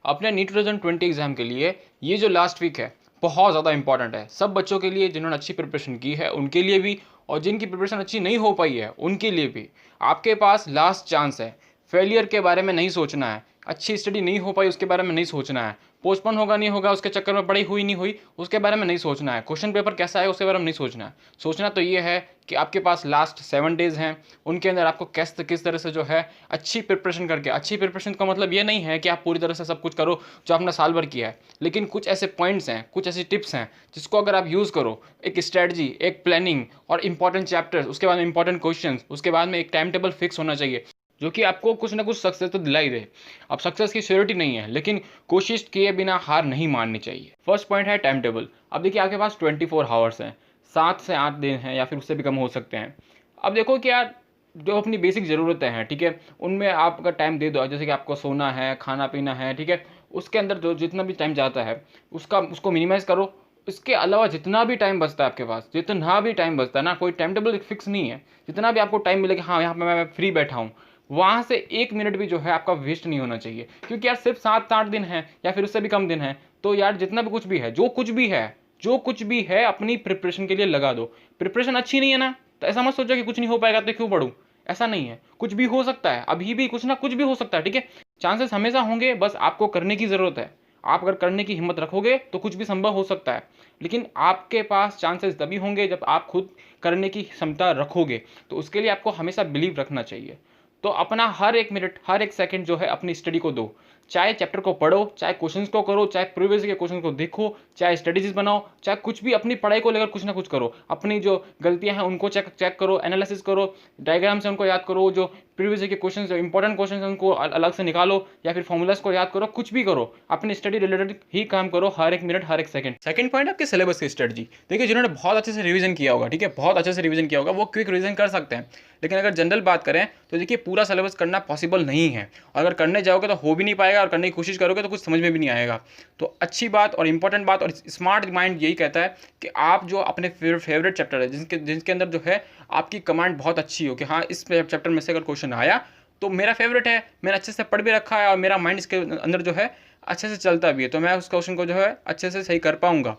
अपने NEET 2020 exam के लिए ये जो लास्ट वीक है बहुत ज़्यादा इंपॉर्टेंट है। सब बच्चों के लिए जिन्होंने अच्छी प्रिपरेशन की है उनके लिए भी, और जिनकी प्रिपरेशन अच्छी नहीं हो पाई है उनके लिए भी। आपके पास लास्ट चांस है। फेलियर के बारे में नहीं सोचना है, अच्छी स्टडी नहीं हो पाई उसके बारे में नहीं सोचना है, पोस्टपोन होगा नहीं होगा उसके चक्कर में पढ़ाई हुई नहीं हुई उसके बारे में नहीं सोचना है, क्वेश्चन पेपर कैसा है उसके बारे में नहीं सोचना है। सोचना तो ये है कि आपके पास लास्ट 7 डेज़ हैं, उनके अंदर आपको किस तरह से जो है अच्छी प्रिपरेशन करके, अच्छी प्रिपरेशन का मतलब ये नहीं है कि आप पूरी तरह से सब कुछ करो जो आपने साल भर किया है, लेकिन कुछ ऐसे पॉइंट्स हैं, कुछ ऐसी टिप्स हैं जिसको अगर आप यूज़ करो, एक स्ट्रेटजी, एक प्लानिंग और इंपॉर्टेंट चैप्टर्स, उसके बाद में इंपॉर्टेंट क्वेश्चन, उसके बाद में एक टाइम टेबल फिक्स होना चाहिए जो कि आपको कुछ ना कुछ सक्सेस तो दिला ही दे। अब सक्सेस की श्योरिटी नहीं है, लेकिन कोशिश किए बिना हार नहीं माननी चाहिए। फर्स्ट पॉइंट है टाइम टेबल। अब देखिए आपके पास 24 आवर्स हैं, 7 से 8 दिन हैं या फिर उससे भी कम हो सकते हैं। अब देखो कि यार जो अपनी बेसिक ज़रूरतें हैं, ठीक है, उनमें आपका टाइम दे दो। जैसे कि आपको सोना है, खाना पीना है, ठीक है, उसके अंदर जो जितना भी टाइम जाता है उसको मिनिमाइज़ करो। इसके अलावा जितना भी टाइम बचता है आपके पास, जितना भी टाइम बचता है ना, कोई टाइम टेबल फिक्स नहीं है, जितना भी आपको टाइम मिलेगा, हाँ यहाँ पे मैं फ्री बैठा हूँ, वहाँ से 1 मिनट भी जो है आपका वेस्ट नहीं होना चाहिए। क्योंकि यार सिर्फ 7-8 दिन है या फिर उससे भी कम दिन है, तो यार जितना भी कुछ भी है, जो कुछ भी है अपनी प्रिपरेशन के लिए लगा दो। प्रिपरेशन अच्छी नहीं है ना, तो ऐसा मत सोचो कि कुछ नहीं हो पाएगा तो क्यों पढ़ूं। ऐसा नहीं है, कुछ भी हो सकता है, अभी भी कुछ ना कुछ भी हो सकता है, ठीक है। चांसेस हमेशा होंगे, बस आपको करने की ज़रूरत है। आप अगर करने की हिम्मत रखोगे तो कुछ भी संभव हो सकता है, लेकिन आपके पास चांसेस तभी होंगे जब आप खुद करने की क्षमता रखोगे। तो उसके लिए आपको हमेशा बिलीव रखना चाहिए। तो अपना हर एक मिनट, हर एक सेकंड जो है अपनी स्टडी को दो। चाहे चैप्टर को पढ़ो, चाहे क्वेश्चंस को करो, चाहे प्रीवियस के क्वेश्चन को देखो, चाहे स्ट्रेटेजीज बनाओ, चाहे कुछ भी अपनी पढ़ाई को लेकर कुछ ना कुछ करो। अपनी जो गलतियां हैं उनको चेक करो, एनालिसिस करो, डायग्राम से उनको याद करो, जो प्रीवियस के क्वेश्चन, जो इंपॉर्टेंट क्वेश्चन हैं उनको अलग से निकालो, या फिर फॉर्मूलाज को याद करो। कुछ भी करो, अपनी स्टडी रिलेटेड ही काम करो हर एक मिनट, हर एक सेकंड। सेकंड पॉइंट, आपके सिलेबस की स्ट्रेटजी। देखिए जिन्होंने बहुत अच्छे से रिवीजन किया होगा, ठीक है, बहुत अच्छे से रिवीजन किया होगा, वो क्विक रिवीजन कर सकते हैं। लेकिन अगर जनरल बात करें तो देखिए पूरा सिलेबस करना पॉसिबल नहीं है। अगर करने जाओगे तो हो भी नहीं पाएगा, और करने की कोशिश करोगे तो कुछ समझ में भी नहीं आएगा। तो अच्छी बात और इंपॉर्टेंट बात और स्मार्ट माइंड यही कहता है कि आप जो अपने फेवरेट चैप्टर है, जिसके अंदर जो है आपकी कमांड बहुत अच्छी हो, कि हाँ इस चैप्टर में से अगर क्वेश्चन आया तो मेरा फेवरेट है, मैंने अच्छे से पढ़ भी रखा है और मेरा माइंड इसके अंदर जो है अच्छे से चलता भी है, तो मैं उस क्वेश्चन को जो है अच्छे से सही कर पाऊंगा।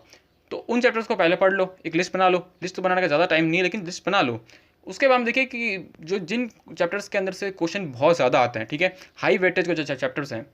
तो उन चैप्टर्स को पहले पढ़ लो, एक लिस्ट बना लो। लिस्ट तो बनाने का ज़्यादा टाइम नहीं है, लेकिन लिस्ट बना लो। उसके बाद देखिए कि जो जिन चैप्टर्स के अंदर से क्वेश्चन बहुत ज़्यादा आते हैं, ठीक है, हाई वेटेज के जो चैप्टर्स हैं,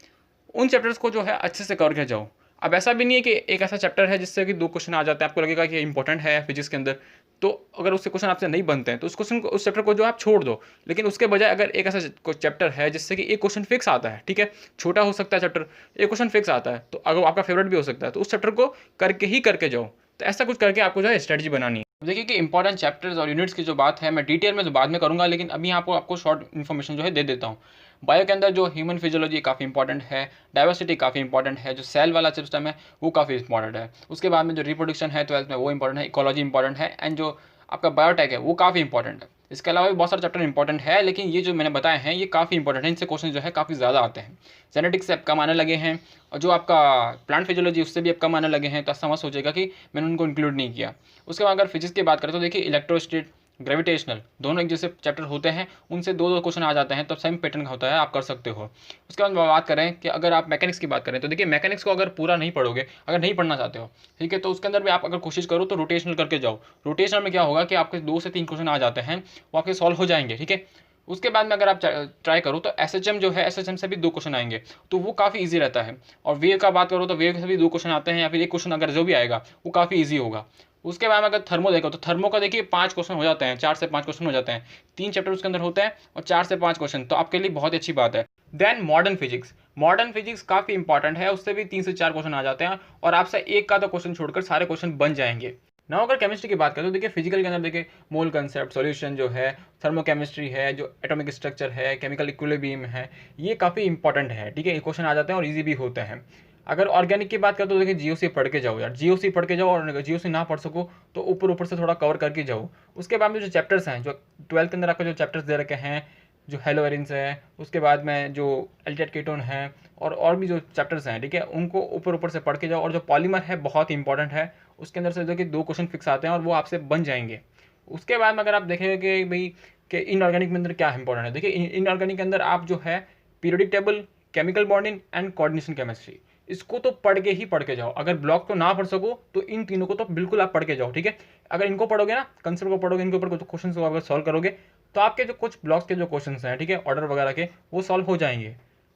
उन चैप्टर्स को जो है अच्छे से कवर के जाओ। अब ऐसा भी नहीं है कि एक ऐसा चैप्टर है जिससे कि 2 क्वेश्चन आ जाते हैं, आपको लगेगा कि ये इंपॉर्टेंट है फिजिक्स के अंदर, तो अगर उससे क्वेश्चन आपसे नहीं बनते हैं तो उस चैप्टर को जो आप छोड़ दो। लेकिन उसके बजाय अगर एक ऐसा चैप्टर है जिससे कि एक क्वेश्चन फिक्स आता है, ठीक है, छोटा हो सकता है चैप्टर, एक क्वेश्चन फिक्स आता है, तो अगर आपका फेवरेट भी हो सकता है, तो उस चैप्टर को करके जाओ। तो ऐसा कुछ करके आपको जो है स्ट्रेटजी बनानी है। देखिए कि इंपॉर्टेंट चैप्टर्स और यूनिट्स की जो बात है मैं डिटेल में तो बाद में करूंगा, लेकिन अभी आपको शॉर्ट इन्फॉर्मेशन जो है दे देता हूँ। बायो के अंदर जो ह्यूमन फिजियोलॉजी काफ़ी इंपॉर्टेंट है, डाइवर्सिटी काफ़ी इंपॉर्टेंट है, जो सेल वाला सिस्टम है वो काफ़ी इंपॉर्टेंट है। उसके बाद में जो रिप्रोडक्शन है 12th में वो इंपॉर्टेंट है, इकोलॉजी इंपॉर्टेंट है, एंड जो आपका बायोटेक है वो काफ़ी इंपॉर्टेंट है। इसके अलावा भी बहुत सारे चैप्टर इंपॉर्टेंट है, लेकिन ये जो मैंने बताए हैं ये काफ़ी इंपॉर्टेंट है, इनसे क्वेश्चन जो है काफ़ी ज़्यादा आते हैं। जेनेटिक्स से अब कम आने लगे हैं, और जो आपका प्लांट फिजियोलॉजी उससे भी अब कम आने लगे हैं, तो समझ सोचेगा कि मैंने उनको इंक्लूड नहीं किया। उसके बाद अगर फिजिक्स की बात करें तो देखिए इलेक्ट्रोस्टैटिक, ग्रेविटेशनल, दोनों एक जैसे चैप्टर होते हैं, उनसे 2-2 क्वेश्चन आ जाते हैं, तो सेम पैटर्न होता है, आप कर सकते हो। उसके बाद बात करें कि अगर आप मैकेनिक्स की बात करें तो देखिए मैकेनिक्स को अगर पूरा नहीं पढ़ोगे, अगर नहीं पढ़ना चाहते हो, ठीक है, तो उसके अंदर भी आप अगर कोशिश करो तो रोटेशनल करके जाओ। रोटेशनल में क्या होगा कि आपके 2 से 3 क्वेश्चन आ जाते हैं, वो आपके सॉल्व हो जाएंगे, ठीक है। उसके बाद में अगर आप ट्राई करो तो एसएचएम जो है, एसएचएम से भी 2 क्वेश्चन आएंगे, तो वो काफ़ी ईजी रहता है। और वेव का बात करो तो वेव से भी 2 क्वेश्चन आते हैं, या फिर एक क्वेश्चन अगर जो भी आएगा वो काफ़ी ईजी होगा। उसके बाद में अगर थर्मो देखो तो थर्मो का देखिए 5 क्वेश्चन हो जाते हैं, 4 से 5 क्वेश्चन हो जाते हैं, 3 चैप्टर उसके अंदर होते हैं और 4 से 5 क्वेश्चन, तो आपके लिए बहुत अच्छी बात है। देन मॉडर्न फिजिक्स काफ़ी इंपॉर्टेंट है, उससे भी 3 से 4 क्वेश्चन आ जाते हैं, और आपसे एक का तो क्वेश्चन छोड़कर सारे क्वेश्चन बन जाएंगे। ना अगर केमिस्ट्री की बात करें तो देखिए फिजिकल के अंदर देखिए मोल कंसेप्ट, सॉल्यूशन जो है, थर्मोकेमिस्ट्री है, जो एटॉमिक स्ट्रक्चर है, केमिकल इक्विलिब्रियम है, ये काफ़ी इंपॉर्टेंट है, ठीक है, ये क्वेश्चन आ जाते हैं और ईजी भी होते हैं। अगर ऑर्गेनिक की बात करें तो देखिए जीओसी पढ़ के जाओ यार, जीओसी पढ़ के जाओ, और अगर जीओसी ना पढ़ सको तो ऊपर ऊपर से थोड़ा कवर करके जाओ। उसके बाद में जो चैप्टर्स हैं, जो 12th के अंदर आपको जो चैप्टर्स दे रखे हैं, जो हेलोवेरिन्स है, उसके बाद में जो एल्डिहाइड कीटोन है, और भी जो चैप्टर्स हैं, ठीक है, उनको ऊपर ऊपर से पढ़ के जाओ। और जो पॉलीमर है बहुत इंपॉर्टेंट है, उसके अंदर से देखिए 2 क्वेश्चन फिक्स आते हैं और वो आपसे बन जाएंगे। उसके बाद में अगर आप देखेंगे कि भाई कि इनऑर्गेनिक में अंदर क्या इंपॉर्टेंट है, देखिए इनऑर्गेनिक के अंदर आप जो है periodic table, chemical bonding and coordination chemistry. इसको तो पढ़ के जाओ। अगर ब्लॉक तो ना पढ़ सको तो इन तीनों को तो बिल्कुल आप पढ़ के जाओ, ठीक है। अगर इनको पढ़ोगे ना, कंसेप्ट को पढ़ोगे, इनके ऊपर कुछ क्वेश्चन को अगर सॉल्व करोगे तो आपके जो कुछ ब्लॉक्स के जो क्वेश्चन हैं, ठीक है, ऑर्डर वगैरह के, वो सॉल्व हो जाएंगे।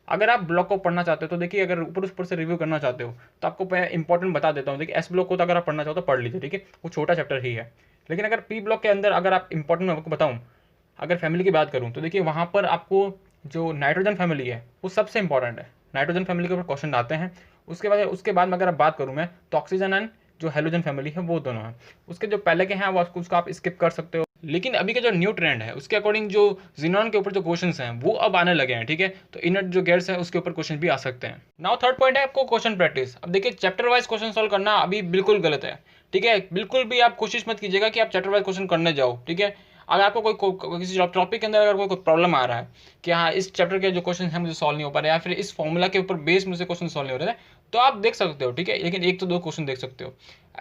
अगर आप ब्लॉक को पढ़ना चाहते हो तो देखिए, अगर ऊपर से रिव्यू करना चाहते हो तो आपको मैं इंपॉर्टेंट बता देता हूँ। देखिए एस ब्लॉक को तो अगर आप पढ़ना चाहो तो पढ़ लीजिए, ठीक है, वो छोटा चैप्टर ही है। लेकिन अगर पी ब्लॉक के अंदर अगर आप इंपॉर्टेंट मैं आपको बताऊँ, अगर फैमिली की बात करूँ तो देखिए वहाँ पर आपको जो नाइट्रोजन फैमिली है वो सबसे इंपॉर्टेंट है। नाइट्रोजन फैमिली के ऊपर क्वेश्चन आते हैं। उसके बाद में अगर आप बात करूँ मैं तो ऑक्सीजन एंड जो हेलोजन फैमिली है वो दोनों हैं। उसके जो पहले के हैं वो उसको आप स्किप कर सकते हो। लेकिन अभी का जो न्यू ट्रेंड है उसके अकॉर्डिंग जो जिनॉन के ऊपर जो क्वेश्चंस हैं वो अब आने लगे हैं, ठीक है। तो इनर्ट जो गैस है उसके ऊपर क्वेश्चन भी आ सकते हैं। नाउ थर्ड पॉइंट है आपको क्वेश्चन प्रैक्टिस। अब देखिए चैप्टर वाइज क्वेश्चन सॉल्व करना अभी बिल्कुल गलत है, ठीक है। बिल्कुल भी आप कोशिश मत कीजिएगा कि आप चैप्टर वाइज क्वेश्चन करने जाओ, ठीक है। अगर आपको किसी टॉपिक के अंदर अगर कोई प्रॉब्लम आ रहा है कि हाँ इस चैप्टर के जो क्वेश्चन है मुझे सॉल्व नहीं हो पा रहे, या फिर इस फॉर्मूला के ऊपर बेस मुझे क्वेश्चन सॉल्व नहीं हो रहे हैं, तो आप देख सकते हो, ठीक है। लेकिन एक तो दो क्वेश्चन देख सकते हो,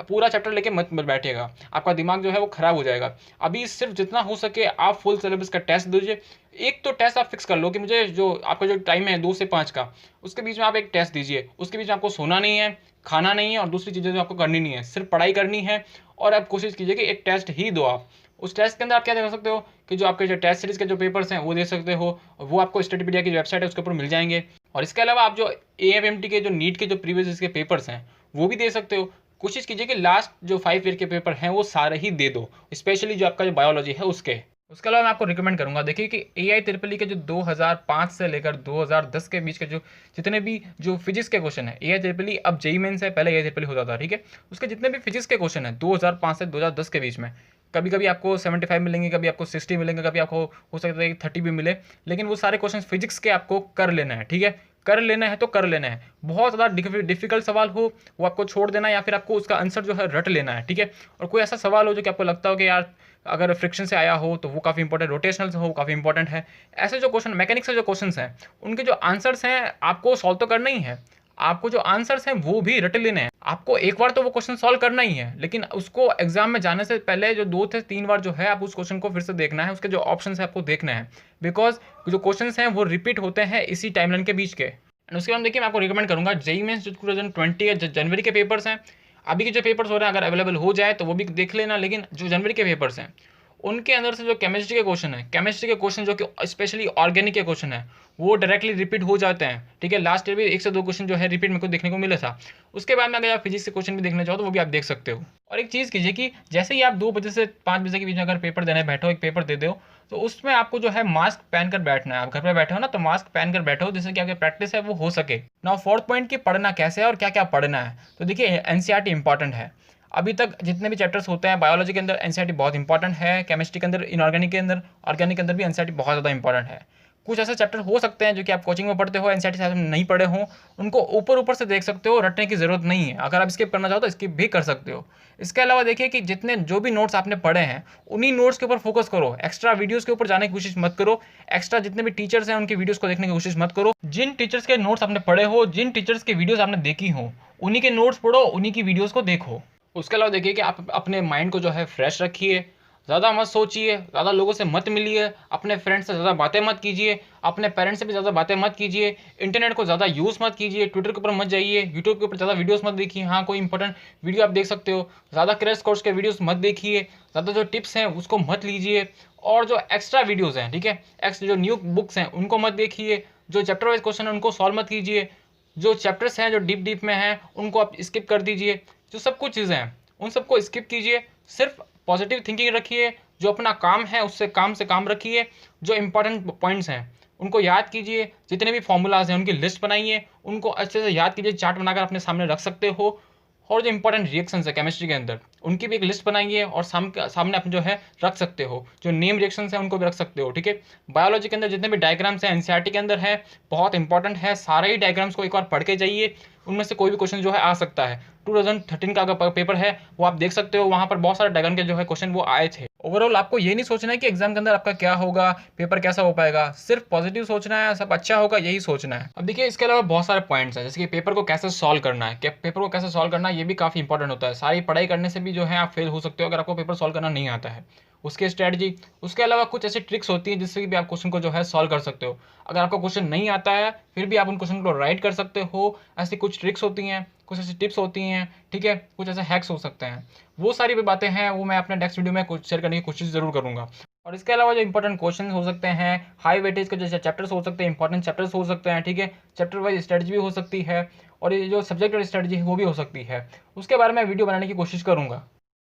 पूरा चैप्टर लेके मत बैठिएगा, आपका दिमाग जो है वो खराब हो जाएगा। अभी सिर्फ जितना हो सके आप फुल सिलेबस का टेस्ट दीजिए। एक तो टेस्ट आप फिक्स कर लो कि मुझे जो आपका जो टाइम है 2 से 5 का, उसके बीच में आप एक टेस्ट दीजिए। उसके बीच में आपको सोना नहीं है, खाना नहीं है, और दूसरी चीज़ें जो आपको करनी नहीं है, सिर्फ पढ़ाई करनी है। और आप कोशिश कीजिए कि एक टेस्ट ही दो आप। उस टेस्ट के अंदर आप क्या देख सकते हो कि जो आपके जो टेस्ट सीरीज के जो पेपर्स हैं वो दे सकते हो, वो आपको स्टडीपीडिया की जो वेबसाइट है उसके ऊपर मिल जाएंगे। और इसके अलावा आप जो AFMT के जो नीट के जो प्रीवियस इसके पेपर्स हैं वो भी दे सकते हो। कोशिश कीजिए कि लास्ट जो 5 ईयर के पेपर हैं वो सारे ही दे दो, स्पेशली जो आपका जो बायोलॉजी है उसके अलावा मैं आपको रिकमेंड करूंगा, देखिए कि AIEEE के जो 2005 से लेकर 2010 के बीच के जो जितने भी जो फिजिक्स के क्वेश्चन है, AIEEE अब जेईई मेंस है, पहले AIEEE होता था, ठीक है। उसके जितने भी फिजिक्स के क्वेश्चन है 2005 से 2010 के बीच में, कभी कभी आपको 75 मिलेंगे, कभी आपको 60 मिलेंगे, कभी आपको हो सकता है कि 30 भी मिले। लेकिन वो सारे क्वेश्चन फिजिक्स के आपको कर लेना है, ठीक है। कर लेना है तो कर लेना है। बहुत ज़्यादा डिफिकल्ट सवाल हो वो आपको छोड़ देना है, या फिर आपको उसका आंसर जो है रट लेना है, ठीक है। और कोई ऐसा सवाल हो जो कि आपको लगता हो कि यार अगर फ्रिक्शन से आया हो तो वो काफ़ी इंपॉर्टेंट, रोटेशनल से हो वो काफ़ी इंपॉर्टेंट है। ऐसे जो क्वेश्चन मैकेनिक्स से जो क्वेश्चन हैं उनके जो आंसर्स हैं आपको सॉल्व तो करना ही है, आपको जो आंसर्स हैं वो भी रट लेने हैं। आपको एक बार तो वो क्वेश्चन सॉल्व करना ही है, लेकिन उसको एग्जाम में जाने से पहले जो 2 से 3 बार जो है आप उस क्वेश्चन को फिर से देखना है, उसके जो ऑप्शन है आपको देखना है। बिकॉज जो क्वेश्चन हैं वो रिपीट होते हैं इसी टाइमलाइन के बीच के। एंड उसके बाद देखिए मैं आपको रिकमेंड करूंगा जेईई मेंस जो 2020 के जनवरी के पेपर्स हैं, अभी के जो पेपर्स हो रहे हैं अगर अवेलेबल हो जाए तो वो भी देख लेना। लेकिन जो जनवरी के पेपर्स हैं उनके अंदर से जो केमिस्ट्री के क्वेश्चन है, केमिस्ट्री के क्वेश्चन जो कि स्पेशली ऑर्गेनिक के क्वेश्चन है वो डायरेक्टली रिपीट हो जाते हैं, ठीक है। लास्ट ईयर भी 1 से 2 क्वेश्चन जो है रिपीट मेरे को देखने को मिला था। उसके बाद में अगर आप फिजिक्स के क्वेश्चन भी देखना चाहो तो वो भी आप देख सकते हो। और एक चीज़ कीजिए कि जैसे ही आप 2 बजे से 5 बजे के बीच में अगर पेपर देने बैठो, एक पेपर दे दो, तो उसमें आपको जो है मास्क पहन कर बैठना है। आप घर पे बैठे हो ना तो मास्क पहन कर बैठो, जिससे कि आपकी प्रैक्टिस है वो हो सके। नाउ फोर्थ पॉइंट की पढ़ना कैसे है और क्या क्या पढ़ना है। तो देखिए NCERT इंपॉर्टेंट है। अभी तक जितने भी चैप्टर्स होते हैं बायोलॉजी के अंदर NCERT बहुत इंपॉर्टेंट है, केमिस्ट्री के अंदर, इनऑर्गेनिक के अंदर, ऑर्गेनिक के अंदर भी NCERT बहुत ज़्यादा इंपॉर्टेंट है। कुछ ऐसे चैप्टर हो सकते हैं जो कि आप कोचिंग में पढ़ते हो, NCERT शायद नहीं पढ़े हो, उनको ऊपर ऊपर से देख सकते हो, रटने की ज़रूरत नहीं है। अगर आप स्किप करना चाहो तो स्किप भी कर सकते हो। इसके अलावा देखिए कि जितने जो भी नोट्स आपने पढ़े हैं उन्हीं नोट्स के ऊपर फोकस करो, एक्स्ट्रा वीडियोस के ऊपर जाने की कोशिश मत करो। एक्स्ट्रा जितने भी टीचर्स हैं उनकी वीडियोस को देखने की कोशिश मत करो। जिन टीचर्स के नोट्स आपने पढ़े हो, जिन टीचर्स की वीडियोस आपने देखी हो, उन्हीं के नोट्स पढ़ो, उन्हीं की वीडियोस को देखो। उसके अलावा देखिए कि आप अपने माइंड को जो है फ्रेश रखिए, ज़्यादा मत सोचिए, ज़्यादा लोगों से मत मिलिए, अपने फ्रेंड्स से ज़्यादा बातें मत कीजिए, अपने पेरेंट्स से भी ज़्यादा बातें मत कीजिए, इंटरनेट को ज़्यादा यूज़ मत कीजिए, ट्विटर के ऊपर मत जाइए, यूट्यूब के ऊपर ज़्यादा वीडियोस मत देखिए। हाँ कोई इंपॉर्टेंट वीडियो आप देख सकते हो, ज़्यादा क्रैश कोर्स के वीडियोस मत देखिए, ज़्यादा जो टिप्स हैं उसको मत लीजिए, और जो एक्स्ट्रा वीडियोज़ हैं, ठीक है, जो न्यू बुक्स हैं उनको मत देखिए, जो चैप्टर वाइज क्वेश्चन है उनको सॉल्व मत कीजिए, जो चैप्टर्स हैं जो डीप में हैं उनको आप स्किप कर दीजिए। जो सब कुछ चीज़ें हैं उन सबको स्किप कीजिए, सिर्फ पॉजिटिव थिंकिंग रखिए, जो अपना काम है उससे काम रखिए, जो इंपॉर्टेंट पॉइंट्स हैं उनको याद कीजिए, जितने भी फॉर्मूलाज हैं उनकी लिस्ट बनाइए, उनको अच्छे से याद कीजिए, चार्ट बनाकर अपने सामने रख सकते हो। और जो इंपॉर्टेंट रिएक्शंस है केमिस्ट्री के अंदर उनकी भी एक लिस्ट बनाइए और सामने आप जो है रख सकते हो। जो नेम रिएक्शंस हैं उनको भी रख सकते हो, ठीक है। बायोलॉजी के अंदर जितने भी डायग्राम्स हैं NCERT के अंदर है, बहुत इंपॉर्टेंट है, सारे ही डायग्राम्स को एक बार पढ़ के जाइए, उनमें से कोई भी क्वेश्चन जो है आ सकता है। 2013 का अगर पेपर है वो आप देख सकते हो, वहाँ पर बहुत सारे डायग्राम के जो है क्वेश्चन वो आए थे। ओवरऑल आपको ये नहीं सोचना है कि एग्जाम के अंदर आपका क्या होगा, पेपर कैसा हो पाएगा, सिर्फ पॉजिटिव सोचना है, सब अच्छा होगा यही सोचना है। अब देखिए इसके अलावा बहुत सारे पॉइंट्स हैं, जैसे कि पेपर को कैसे सॉल्व करना है, पेपर को कैसे सॉल्व करना है ये भी काफ़ी इंपॉर्टेंट होता है। सारी पढ़ाई करने से भी जो है आप फेल हो सकते हो अगर आपको पेपर सॉल्व करना नहीं आता है। उसकी स्ट्रैटेजी, उसके अलावा कुछ ऐसी ट्रिक्स होती हैं जिससे भी आप क्वेश्चन को जो है सॉल्व कर सकते हो। अगर आपको क्वेश्चन नहीं आता है फिर भी आप उन क्वेश्चन को राइट कर सकते हो, ऐसी कुछ ट्रिक्स होती हैं, कुछ ऐसी टिप्स होती हैं, ठीक है, कुछ ऐसे हैक्स हो सकते हैं। वो सारी भी बातें हैं वो मैं अपने नेक्स्ट वीडियो में कुछ शेयर करने की कोशिश जरूर करूंगा। और इसके अलावा जो इंपॉर्टेंट क्वेश्चन हो सकते हैं, हाई वेटेज के जैसे चैप्टर्स हो सकते हैं, इंपॉर्टेंट चैप्टर्स हो सकते हैं, ठीक है, चैप्टर वाइज स्ट्रेटजी भी हो सकती है, और ये जो सब्जेक्ट वाइज स्ट्रेटजी है वो भी हो सकती है, उसके बारे में वीडियो बनाने की कोशिश करूंगा।